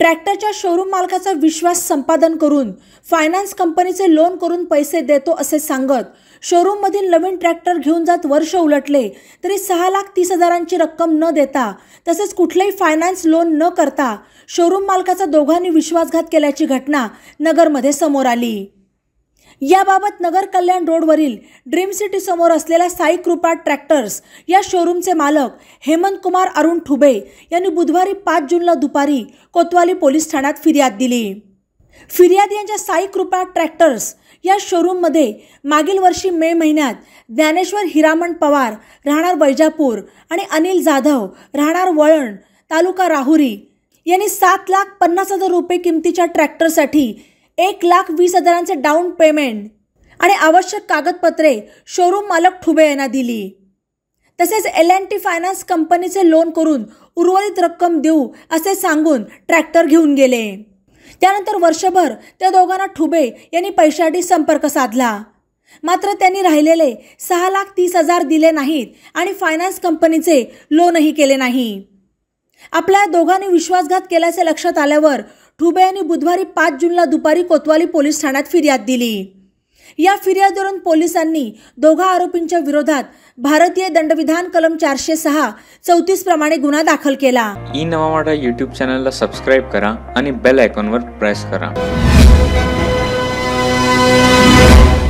ट्रॅक्टरच्या शोरूम मालकाचा विश्वास संपादन करून फायनान्स कंपनीचे लोन करून पैसे देतो असे सांगत शोरूममधील नवीन ट्रॅक्टर घेऊन जात वर्ष उलटले तरी 6,30,000ची रक्कम न देता तसेच कुठलेही फायनान्स लोन न करता शोरूम मालकाचा दोघांनी विश्वासघात केल्याची घटना नगरमध्ये समोर आली। याबाबत नगर कल्याण रोडवरील ड्रीम सिटी समोर असलेल्या साई कृपा ट्रॅक्टर्स या शोरूमचे मालक हेमंत कुमार अरुण ठुबे यांनी बुधवारी 5 जूनला दुपारी कोतवाली पोलीस ठाण्यात फिर्याद दिली। फिर्यादी यांच्या साई कृपा ट्रॅक्टर्स या शोरूममध्ये मागील वर्षी मे महिन्यात ज्ञानेश्वर हिरामण पवार राहणार वैजापूर आणि अनिल जाधव राहणार वळण तालुका राहुरी यांनी 7,50,000 रुपये किमतीच्या ट्रॅक्टरसाठी 1,20,000चे डाऊन पेमेंट आणि आवश्यक कागदपत्रे शोरूम मालक ठुबे यांना दिली। तसेच L&T फायनान्स कंपनीचे लोन करून उर्वरित रक्कम देऊ असे सांगून ट्रॅक्टर घेऊन गेले। त्यानंतर वर्षभर त्या दोघांना ठुबे यांनी पैशासाठी संपर्क साधला, मात्र त्यांनी राहिलेले 6,30,000 दिले नाहीत आणि फायनान्स कंपनीचे लोनही केले नाही। आपल्या दोघांनी विश्वासघात केल्याचे लक्षात आल्यावर ठुबे यांनी बुधवारी 5 जूनला दुपारी कोतवाली पोलीस ठाण्यात फिर्याद दिली। या फिर्यादीवरून पोलिसांनी दोघा आरोपींच्या विरोधात भारतीय दंडविधान कलम 406-34 प्रमाणे गुन्हा दाखल केला। ई नवा मराठा यूट्यूब चॅनलला सबस्क्राइब करा आणि बेल आयकॉनवर प्रेस करा।